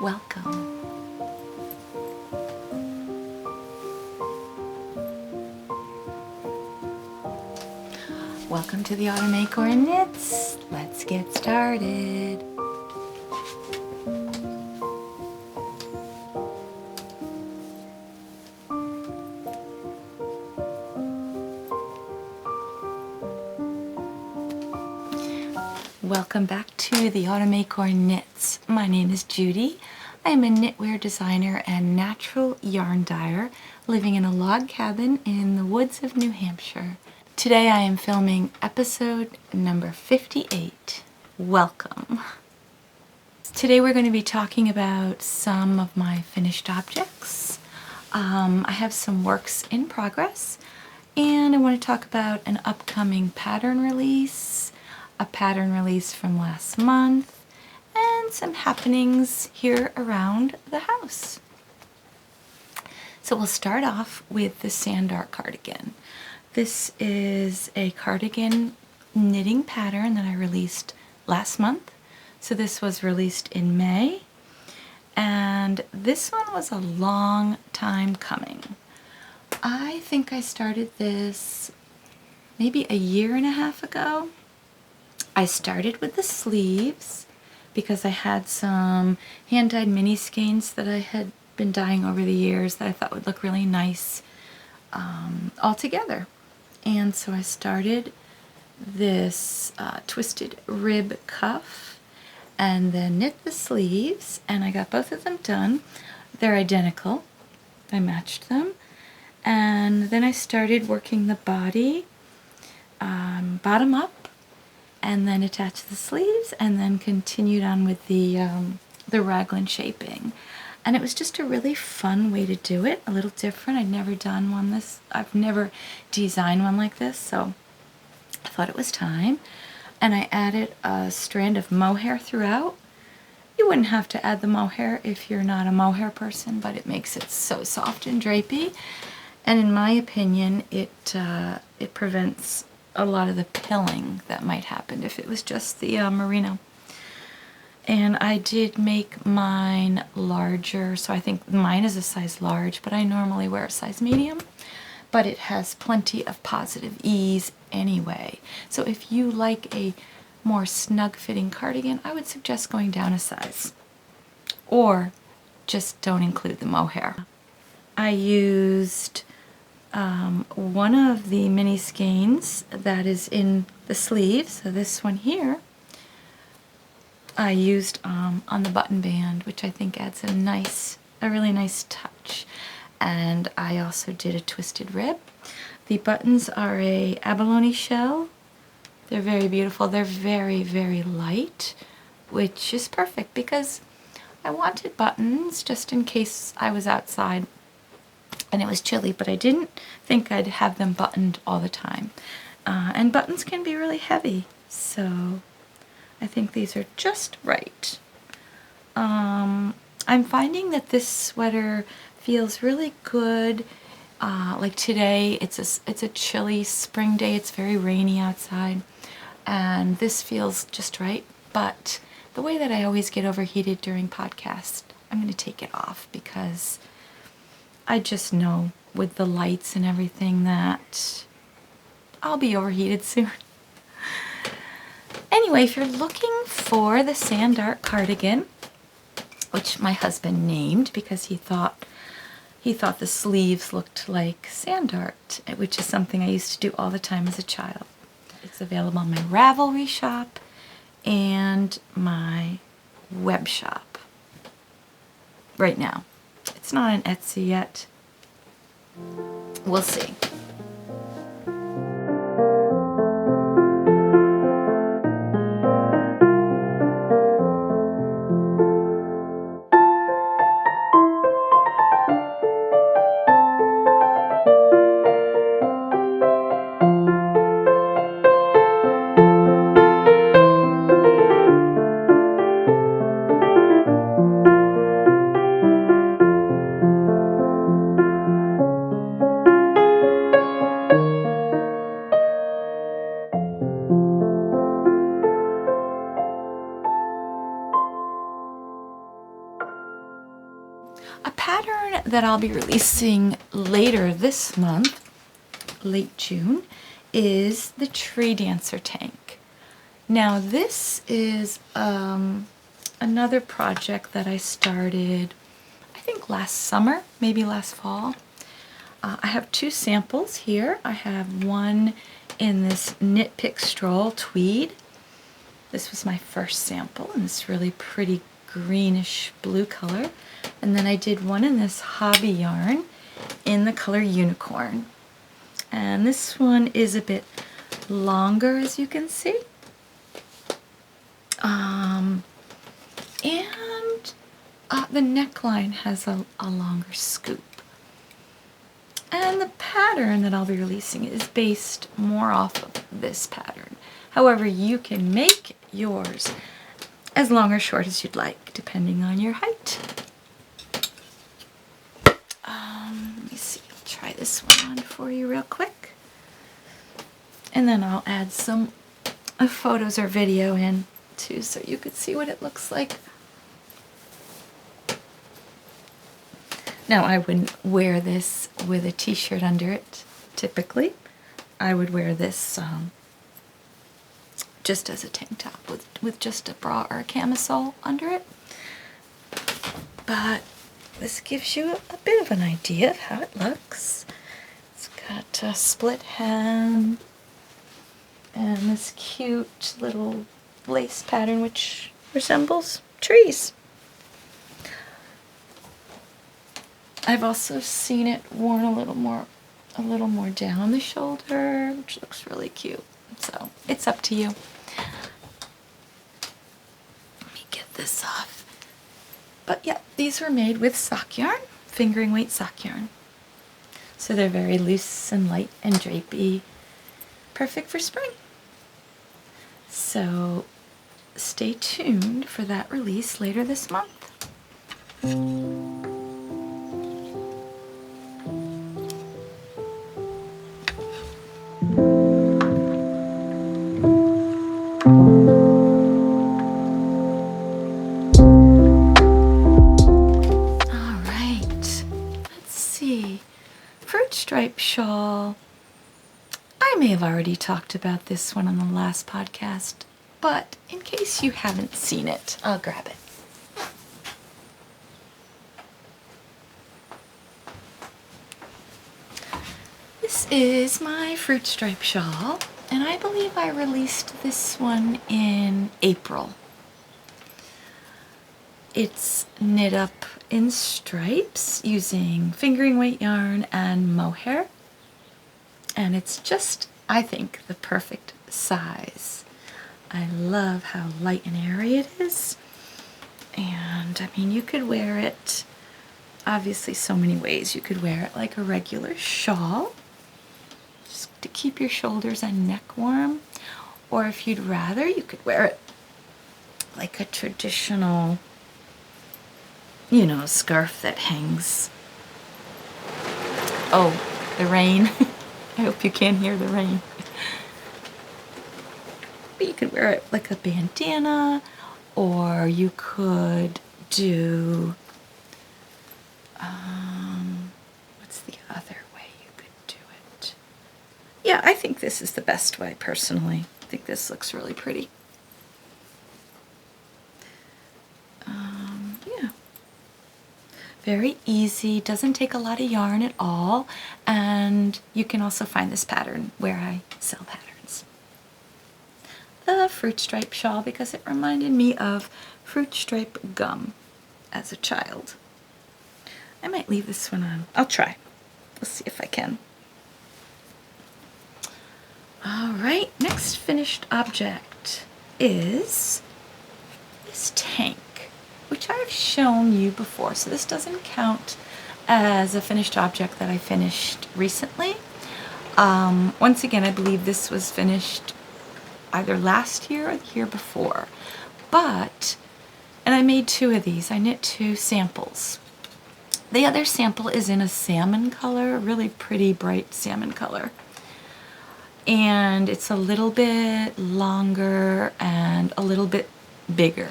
Welcome. Welcome to the Autumn Acorn Knits. Let's get started. Welcome back to the Autumn Acorn Knits. My name is Judy. I am a knitwear designer and natural yarn dyer living in a log cabin in the woods of New Hampshire. Today I am filming episode number 58. Welcome. Today we're going to be talking about some of my finished objects. I have some works in progress, and I want to talk about an upcoming pattern release, a pattern release from last month, and some happenings here around the house. So we'll start off with the Art Cardigan. This is a cardigan knitting pattern that I released last month. So this was released in May, and this one was a long time coming. I think I started this maybe a year and a half ago. I started with the sleeves because I had some hand-dyed mini skeins that I had been dyeing over the years that I thought would look really nice all together. And so I started this twisted rib cuff and then knit the sleeves, and I got both of them done. They're identical. I matched them. And then I started working the body bottom up, and then attached the sleeves, and then continued on with the raglan shaping. And it was just a really fun way to do it, a little different. I've never designed one like this, so I thought it was time. And I added a strand of mohair throughout. You wouldn't have to add the mohair if you're not a mohair person, but it makes it so soft and drapey. And in my opinion, it prevents a lot of the pilling that might happen if it was just the merino. And I did make mine larger, so I think mine is a size large, but I normally wear a size medium. But it has plenty of positive ease anyway. So if you like a more snug-fitting cardigan, I would suggest going down a size. Or just don't include the mohair. I used one of the mini skeins that is in the sleeve, so this one here, I used on the button band, which I think adds a really nice touch. And I also did a twisted rib. The buttons are a abalone shell. They're very beautiful. They're very, very light, which is perfect because I wanted buttons just in case I was outside and it was chilly, but I didn't think I'd have them buttoned all the time. And buttons can be really heavy, so I think these are just right. I'm finding that this sweater feels really good. Like today, it's a chilly spring day. It's very rainy outside, and this feels just right. But the way that I always get overheated during podcasts, I'm going to take it off because I just know with the lights and everything that I'll be overheated soon. Anyway, if you're looking for the Art Cardigan, which my husband named because he thought the sleeves looked like sand art, which is something I used to do all the time as a child. It's available on my Ravelry shop and my web shop right now. It's not on Etsy yet. We'll see. A pattern that I'll be releasing later this month, late June, is the Tree Dancer tank. Now this is another project that I started, I think last summer, maybe last fall. I have two samples here. I have one in this Knit Pick Stroll tweed. This was my first sample in this really pretty greenish blue color. And then I did one in this hobby yarn in the color Unicorn. And this one is a bit longer, as you can see. The neckline has a longer scoop. And the pattern that I'll be releasing is based more off of this pattern. However, you can make yours as long or short as you'd like, depending on your height. Let me see, I'll try this one on for you real quick. And then I'll add some photos or video in too, so you could see what it looks like. Now, I wouldn't wear this with a t-shirt under it, typically. I would wear this just as a tank top with just a bra or a camisole under it. But this gives you a bit of an idea of how it looks. It's got a split hem and this cute little lace pattern which resembles trees. I've also seen it worn a little more down the shoulder, which looks really cute. So it's up to you. Let me get this off. But yeah, these were made with sock yarn, fingering weight sock yarn. So they're very loose and light and drapey. Perfect for spring. So stay tuned for that release later this month. Stripe shawl. I may have already talked about this one on the last podcast, but in case you haven't seen it, I'll grab it. This is my fruit stripe shawl, and I believe I released this one in April. It's knit up in stripes using fingering weight yarn and mohair, and it's just, I think, the perfect size. I love how light and airy it is, and I mean, you could wear it obviously so many ways. You could wear it like a regular shawl just to keep your shoulders and neck warm, or if you'd rather, you could wear it like a traditional, you know, scarf that hangs. Oh, the rain. I hope you can't hear the rain. But you could wear it like a bandana, or you could do, what's the other way you could do it? Yeah, I think this is the best way, personally. I think this looks really pretty. Yeah. Very easy, doesn't take a lot of yarn at all, and you can also find this pattern where I sell patterns. The fruit stripe shawl, because it reminded me of fruit stripe gum as a child. I might leave this one on. I'll try. Let's see if I can. Alright, next finished object is this tank, which I've shown you before, so this doesn't count as a finished object that I finished recently. Once again, I believe this was finished either last year or the year before. But, and I made two of these. I knit two samples. The other sample is in a salmon color, a really pretty bright salmon color. And it's a little bit longer and a little bit bigger.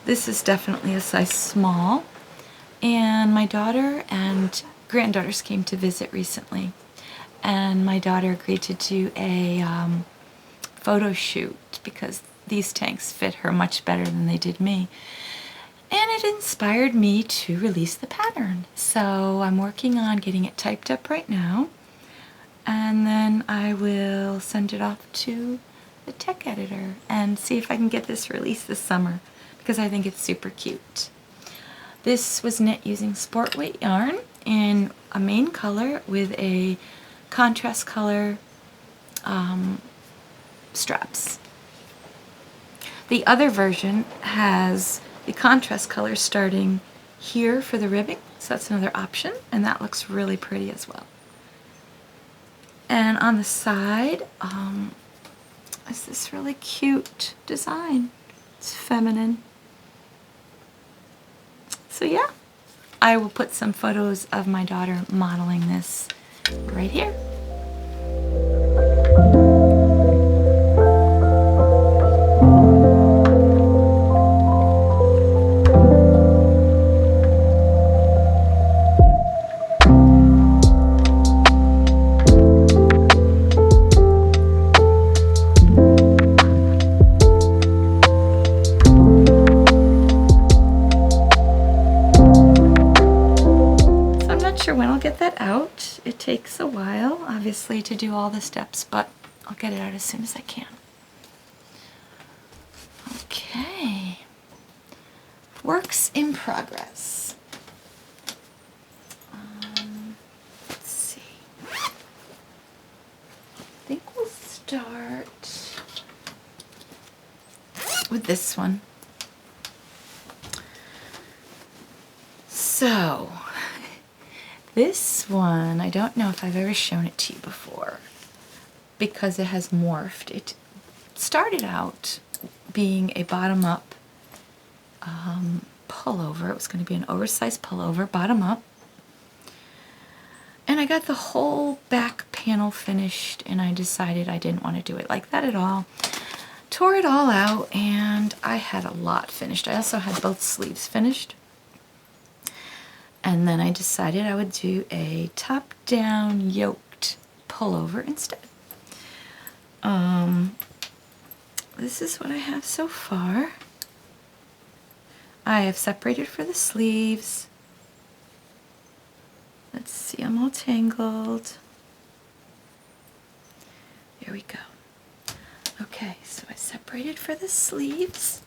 This is definitely a size small, And my daughter and granddaughters came to visit recently, and my daughter agreed to do a photo shoot because these tanks fit her much better than they did me. And it inspired me to release the pattern. So I'm working on getting it typed up right now, and then I will send it off to the tech editor and see if I can get this released this summer because I think it's super cute. This was knit using sport weight yarn in a main color with a contrast color straps. The other version has the contrast color starting here for the ribbing, so that's another option, and that looks really pretty as well. And on the side is this really cute design. It's feminine. So yeah, I will put some photos of my daughter modeling this right here. When I'll get that out. It takes a while, obviously, to do all the steps, but I'll get it out as soon as I can. Okay. Works in progress. Let's see. I think we'll start with this one. So, this one, I don't know if I've ever shown it to you before because it has morphed. It started out being a bottom-up pullover. It was going to be an oversized pullover, bottom-up. And I got the whole back panel finished, and I decided I didn't want to do it like that at all. Tore it all out, and I had a lot finished. I also had both sleeves finished. And then I decided I would do a top-down yoked pullover instead. This is what I have so far. I have separated for the sleeves. Let's see, I'm all tangled. There we go. Okay, so I separated for the sleeves.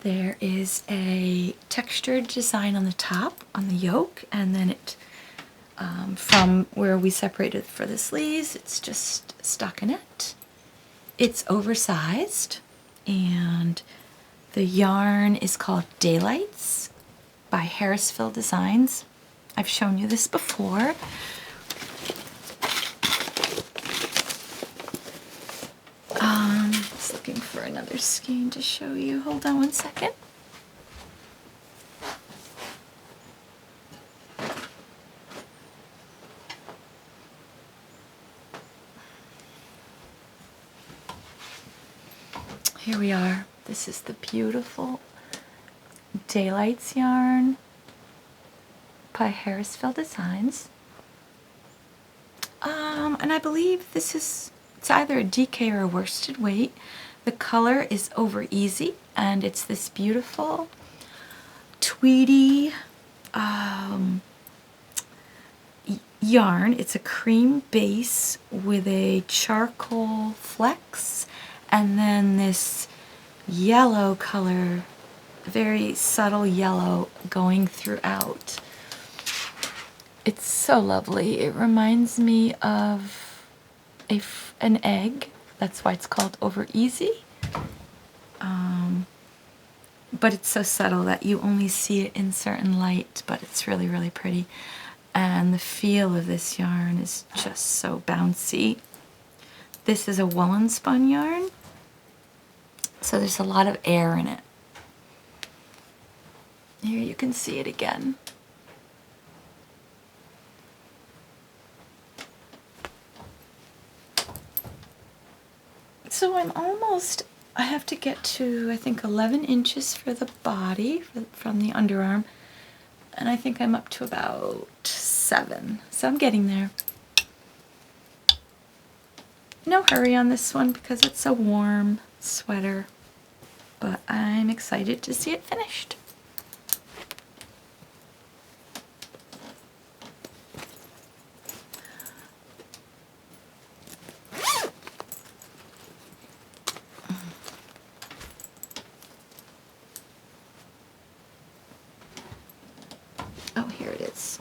There is a textured design on the top, on the yoke, and then it, from where we separated for the sleeves, it's just stockinette. It's oversized, and the yarn is called Daylights by Harrisville Designs. I've shown you this before. Just looking for another skein to show you. Hold on one second. Here we are. This is the beautiful Daylights yarn by Harrisville Designs. And I believe this is, it's either a DK or a worsted weight. The color is Over Easy, and it's this beautiful tweedy yarn. It's a cream base with a charcoal flecks, and then this yellow color, very subtle yellow going throughout. It's so lovely. It reminds me of an egg. That's why it's called Over Easy. But it's so subtle that you only see it in certain light, but it's really, really pretty. And the feel of this yarn is just so bouncy. This is a woolen spun yarn, so there's a lot of air in it. Here you can see it again. So I'm almost I have to get to, I think, 11 inches for the body, from the underarm, and I think I'm up to about 7, so I'm getting there. No hurry on this one because it's a warm sweater, but I'm excited to see it finished. Oh, here it is.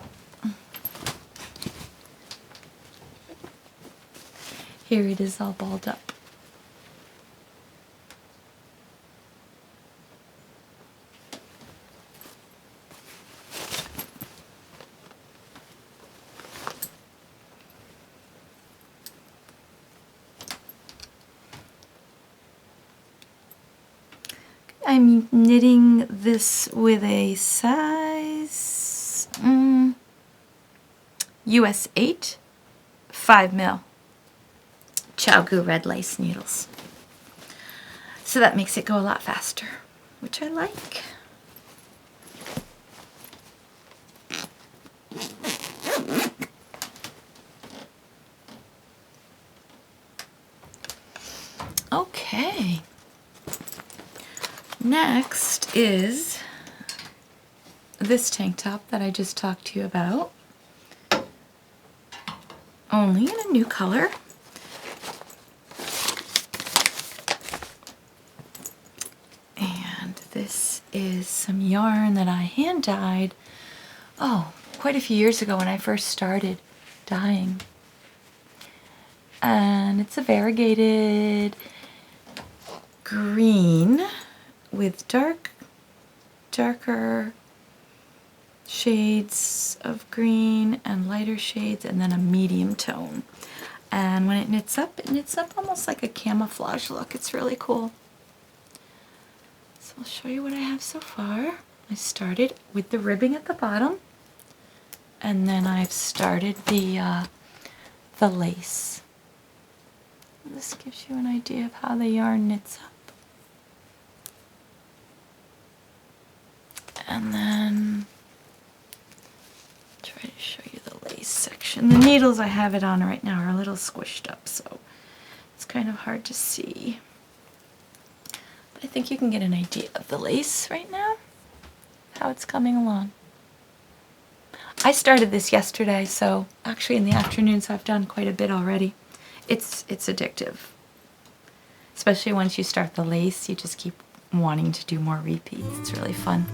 Here it is all balled up. I'm knitting this with a size US 8, 5 mil Chowgu red lace needles. So that makes it go a lot faster, which I like. Okay. Next is this tank top that I just talked to you about, only in a new color. And this is some yarn that I hand dyed, oh, quite a few years ago when I first started dyeing. And it's a variegated green with darker shades of green and lighter shades, and then a medium tone. And when it knits up almost like a camouflage look. It's really cool. So I'll show you what I have so far. I started with the ribbing at the bottom, and then I've started the lace. This gives you an idea of how the yarn knits up. And then try to show you the lace section. The needles I have it on right now are a little squished up, so it's kind of hard to see. But I think you can get an idea of the lace right now, how it's coming along. I started this yesterday, so actually in the afternoon, so I've done quite a bit already. It's addictive. Especially once you start the lace, you just keep wanting to do more repeats. It's really fun.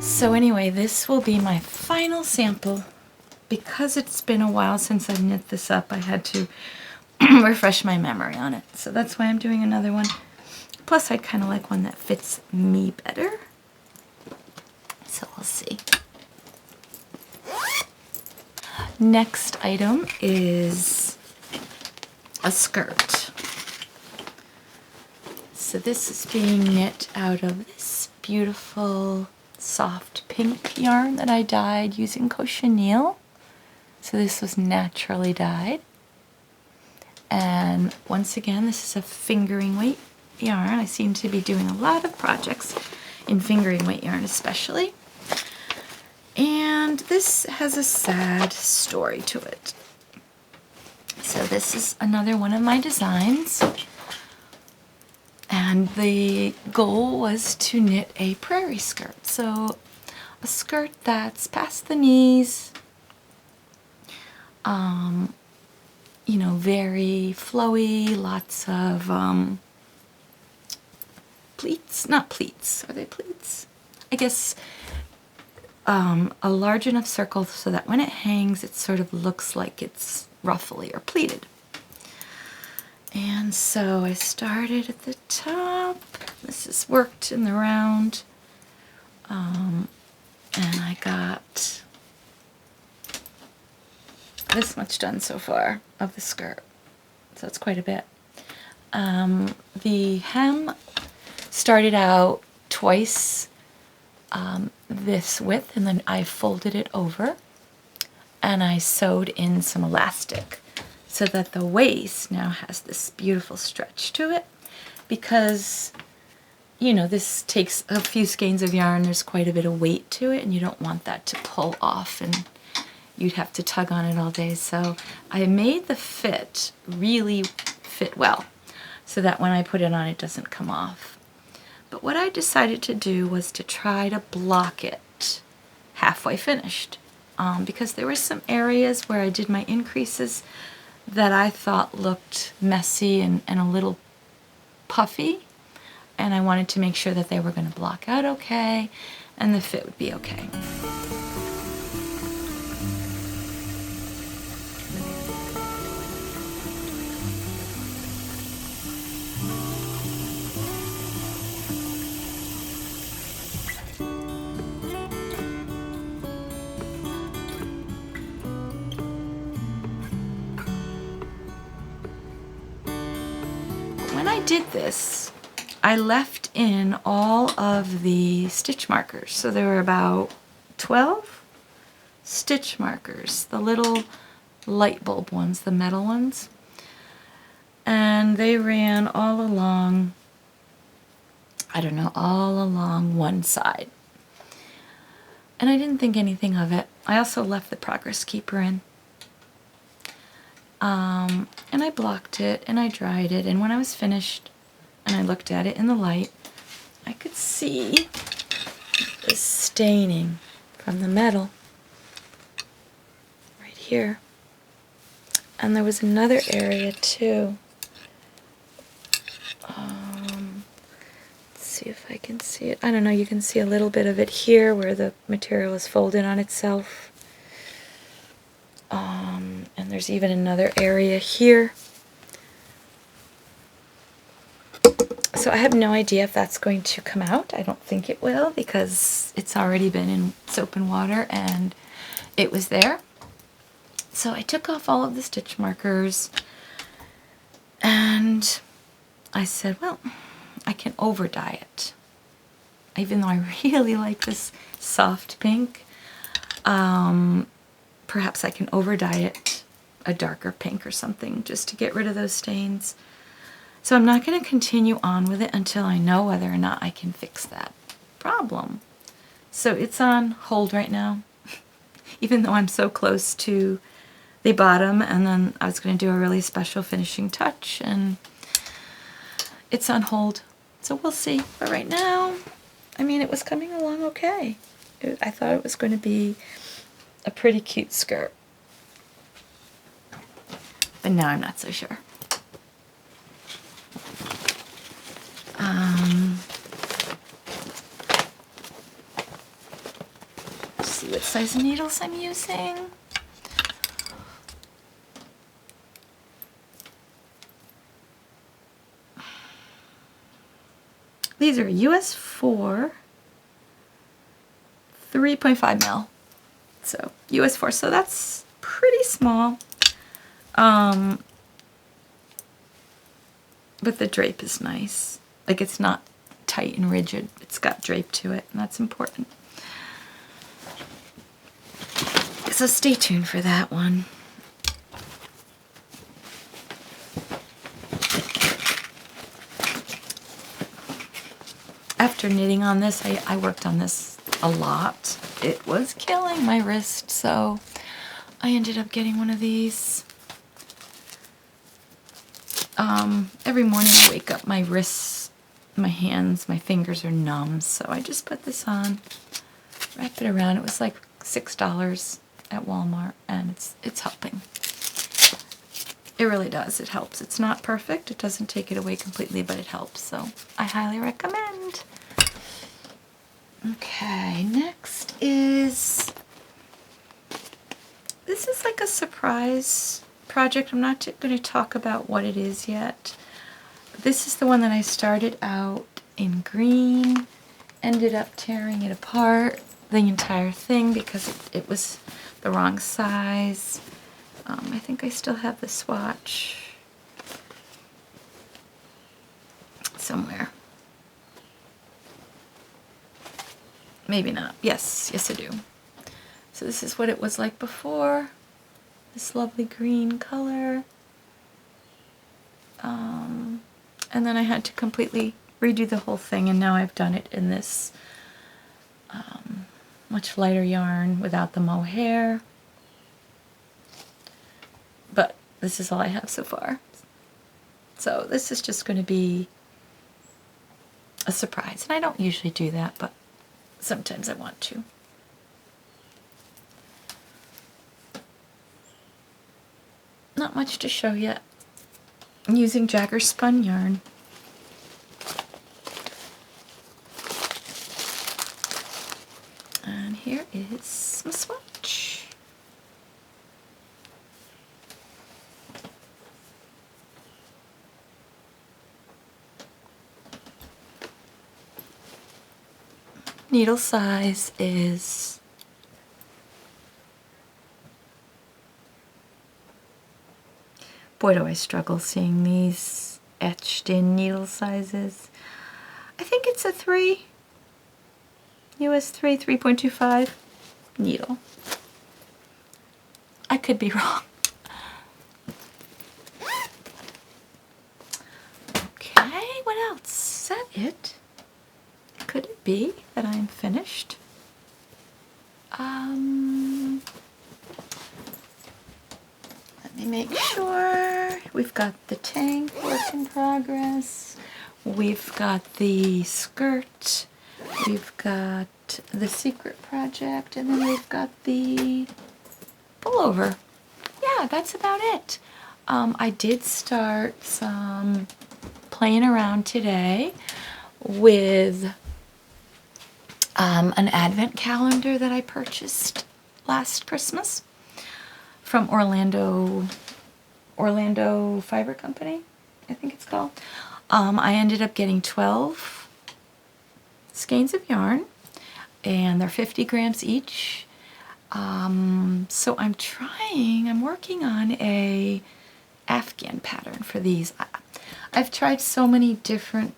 So anyway, this will be my final sample. Because it's been a while since I've knit this up, I had to refresh my memory on it. So that's why I'm doing another one. Plus, I kind of like one that fits me better. So we'll see. Next item is a skirt. So this is being knit out of this beautiful soft pink yarn that I dyed using cochineal. So this was naturally dyed. And once again, this is a fingering weight yarn. I seem to be doing a lot of projects in fingering weight yarn especially. And this has a sad story to it. So this is another one of my designs. And the goal was to knit a prairie skirt. So a skirt that's past the knees, you know, very flowy, lots of pleats, not pleats, are they pleats? I guess a large enough circle so that when it hangs it sort of looks like it's ruffly or pleated. And so I started at the top. This is worked in the round. And I got this much done so far of the skirt. So it's quite a bit. The hem started out twice this width, and then I folded it over and I sewed in some elastic so that the waist now has this beautiful stretch to it, because you know, this takes a few skeins of yarn, there's quite a bit of weight to it, and you don't want that to pull off and you'd have to tug on it all day. So I made the fit really fit well so that when I put it on, it doesn't come off. But what I decided to do was to try to block it halfway finished, because there were some areas where I did my increases that I thought looked messy and a little puffy, and I wanted to make sure that they were going to block out okay and the fit would be okay. When I did this, I left in all of the stitch markers. So there were about 12 stitch markers, the little light bulb ones, the metal ones. And they ran all along, I don't know, all along one side. And I didn't think anything of it. I also left the progress keeper in. And I blocked it and I dried it, and when I was finished and I looked at it in the light, I could see the staining from the metal right here. And there was another area too. Let's see if I can see it. I don't know, you can see a little bit of it here where the material is folded on itself. And there's even another area here. So I have no idea if that's going to come out. I don't think it will, because it's already been in soap and water and it was there. So I took off all of the stitch markers and I said, well, I can over dye it. Even though I really like this soft pink, perhaps I can over dye it a darker pink or something just to get rid of those stains. So I'm not going to continue on with it until I know whether or not I can fix that problem. So it's on hold right now, even though I'm so close to the bottom, and then I was going to do a really special finishing touch, and it's on hold. So we'll see. But right now, I mean, it was coming along okay. I thought it was going to be a pretty cute skirt. But now I'm not so sure. Let's see what size needles I'm using. These are US 4, 3.5 mil. So US 4, so that's pretty small. But the drape is nice. Like, it's not tight and rigid. It's got drape to it, and that's important. So stay tuned for that one. After knitting on this, I worked on this a lot. It was killing my wrist, so I ended up getting one of these. Every morning I wake up, my wrists, my hands, my fingers are numb, so I just put this on, wrap it around. It was like $6 at Walmart, and it's helping. It really does. It helps. It's not perfect. It doesn't take it away completely, but it helps, so I highly recommend. Okay, next is, this is like a surprise project. I'm not going to talk about what it is yet. This is the one that I started out in green, ended up tearing it apart, the entire thing, because it was the wrong size. I think I still have the swatch. somewhere. Maybe not. Yes, yes I do. So this is what it was like before. This lovely green color. And then I had to completely redo the whole thing, and now I've done it in this much lighter yarn without the mohair. But this is all I have so far. So this is just going to be a surprise. And I don't usually do that, but sometimes I want to. Not much to show yet. I'm using Jagger spun yarn. And here is my swatch. Needle size is boy, do I struggle seeing these etched in needle sizes. I think it's a 3, US 3, 3.25 needle. I could be wrong. Okay, what else? Is that it? Could it be that I'm finished? Let me make sure. We've got the tank work in progress. We've got the skirt. We've got the secret project, and then we've got the pullover. Yeah, that's about it. I did start some playing around today with an advent calendar that I purchased last Christmas from Orlando Fiber Company, I think it's called. I ended up getting 12 skeins of yarn, and they're 50 grams each. So I'm working on a Afghan pattern for these. I've tried so many different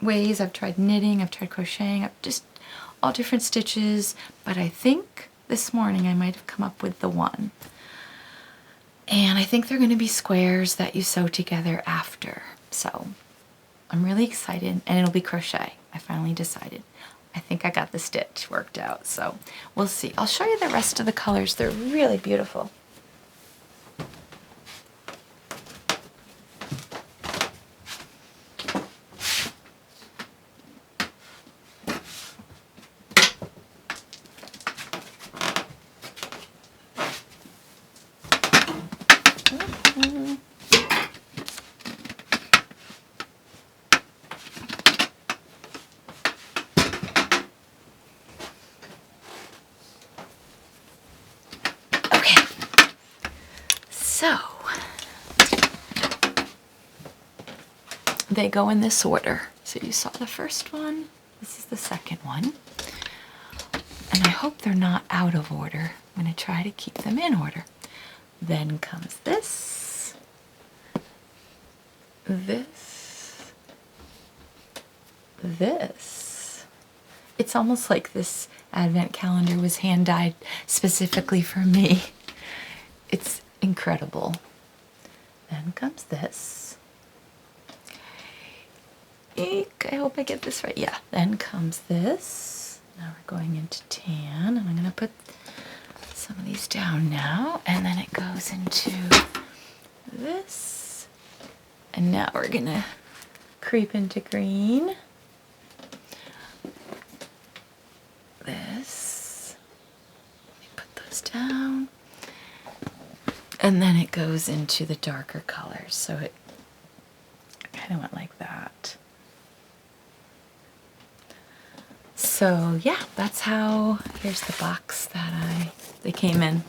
ways. I've tried knitting, I've tried crocheting, just all different stitches, but I think this morning I might have come up with the one. And I think they're going to be squares that you sew together after. So I'm really excited, and it'll be crochet. I finally decided. I think I got the stitch worked out, so we'll see. I'll show you the rest of the colors. They're really beautiful. So, they go in this order. So you saw the first one, this is the second one. And I hope they're not out of order. I'm going to try to keep them in order. Then comes this, this, this. It's almost like this advent calendar was hand-dyed specifically for me. It's incredible. Then comes this. Eek, I hope I get this right. Yeah, then comes this. Now we're going into tan, and I'm going to put some of these down now, and then it goes into this. And now we're going to creep into green. This. Let me put those down. And then it goes into the darker colors, so it kind of went like that. So yeah, that's how, here's the box that they came in.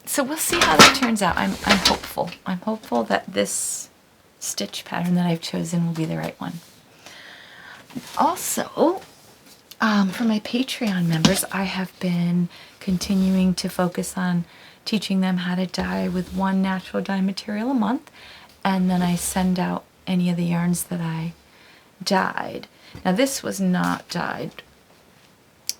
So we'll see how that turns out. I'm hopeful. I'm hopeful that this stitch pattern that I've chosen will be the right one. Also, for my Patreon members, I have been continuing to focus on teaching them how to dye with one natural dye material a month, and then I send out any of the yarns that I dyed. Now this was not dyed.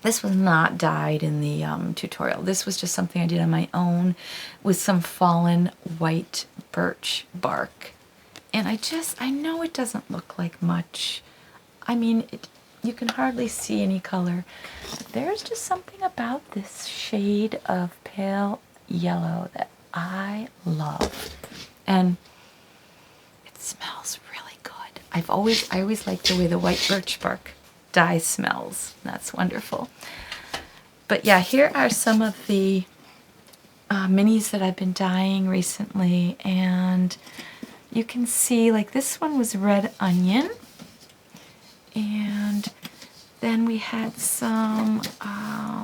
This was not dyed in the tutorial. This was just something I did on my own with some fallen white birch bark. And I know it doesn't look like much. I mean, you can hardly see any color. But there's just something about this shade of pale yellow that I love. And it smells really good. I always like the way the white birch bark dye smells. That's wonderful. But yeah, here are some of the minis that I've been dyeing recently, and you can see like this one was red onion, and then we had some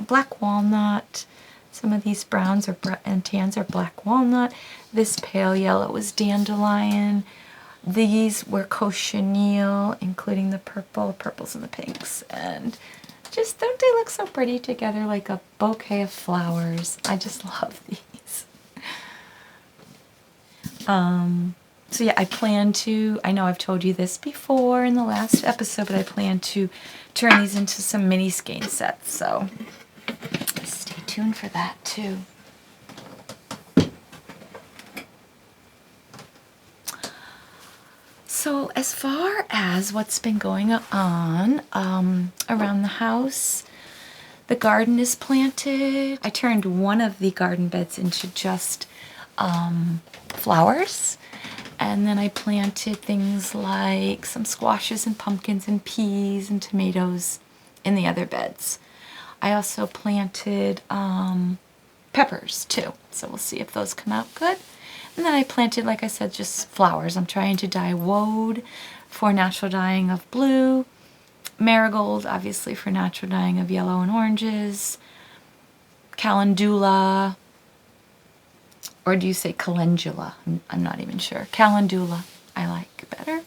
black walnut. Some of these browns and tans are black walnut. This pale yellow was dandelion. These were cochineal, including the purples and the pinks. And just, don't they look so pretty together, like a bouquet of flowers? I just love these. So yeah, I plan to, I know I've told you this before in the last episode, but I plan to turn these into some mini skein sets. So stay tuned for that too. So as far as what's been going on around the house, the garden is planted. I turned one of the garden beds into just flowers, and then I planted things like some squashes and pumpkins and peas and tomatoes in the other beds. I also planted peppers too, so we'll see if those come out good. And then I planted, like I said, just flowers. I'm trying to dye woad for natural dyeing of blue, marigold, obviously, for natural dyeing of yellow and oranges, calendula, or do you say calendula? I'm not even sure. Calendula, I like better.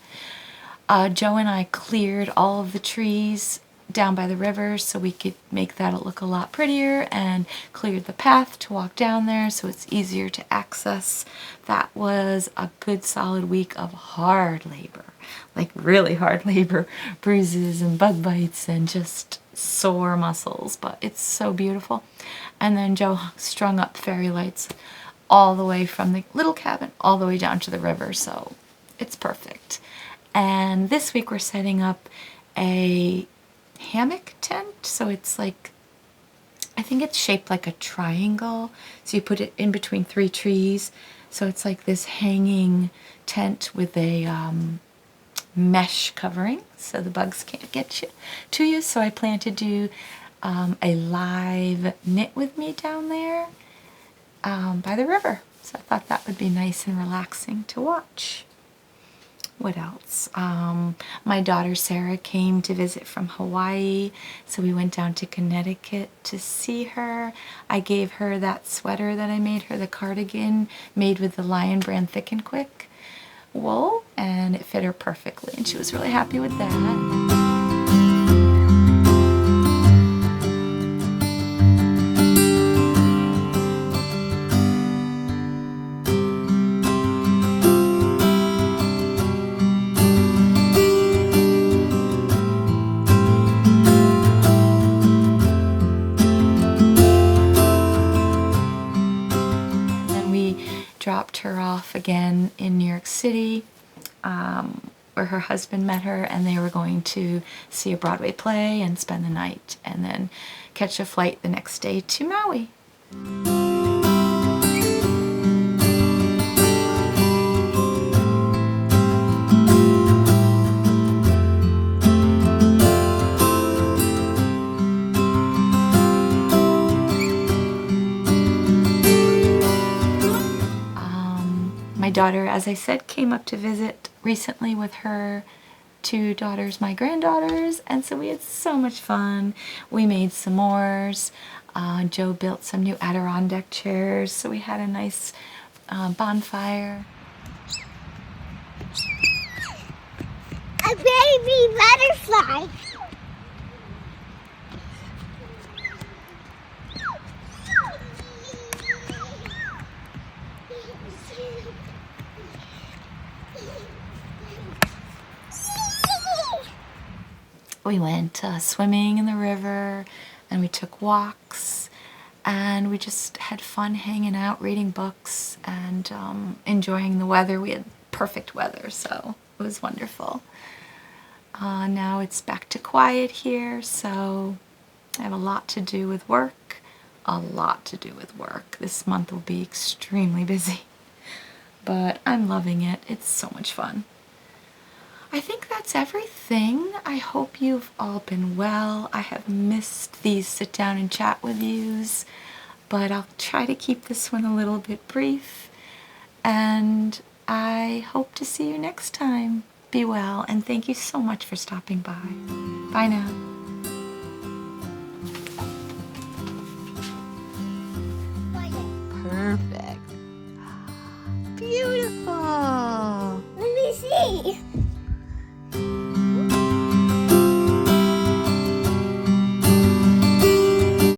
Joe and I cleared all of the trees down by the river so we could make that look a lot prettier, and cleared the path to walk down there so it's easier to access. That was a good solid week of hard labor, like really hard labor, bruises and bug bites and just sore muscles, but it's so beautiful. And then Joe strung up fairy lights all the way from the little cabin all the way down to the river, so it's perfect. And this week we're setting up a hammock tent, so it's like, I think it's shaped like a triangle, so you put it in between 3 trees, so it's like this hanging tent with a mesh covering so the bugs can't get to you. So I plan to do a live knit with me down there by the river, so I thought that would be nice and relaxing to watch. What else? My daughter Sarah came to visit from Hawaii, so we went down to Connecticut to see her. I gave her that sweater that I made her, the cardigan, made with the Lion brand Thick and Quick wool, and it fit her perfectly, and she was really happy with that. Dropped her off again in New York City, where her husband met her, and they were going to see a Broadway play and spend the night, and then catch a flight the next day to Maui. My daughter, as I said, came up to visit recently with her 2 daughters, my granddaughters, and so we had so much fun. We made s'mores. Joe built some new Adirondack chairs, so we had a nice bonfire. A baby butterfly. We went swimming in the river, and we took walks, and we just had fun hanging out, reading books, and enjoying the weather. We had perfect weather, so it was wonderful. Now it's back to quiet here, so I have a lot to do with work. A lot to do with work. This month will be extremely busy, but I'm loving it. It's so much fun. I think that's everything. I hope you've all been well. I have missed these sit down and chat with yous, but I'll try to keep this one a little bit brief, and I hope to see you next time. Be well, and thank you so much for stopping by. Bye now.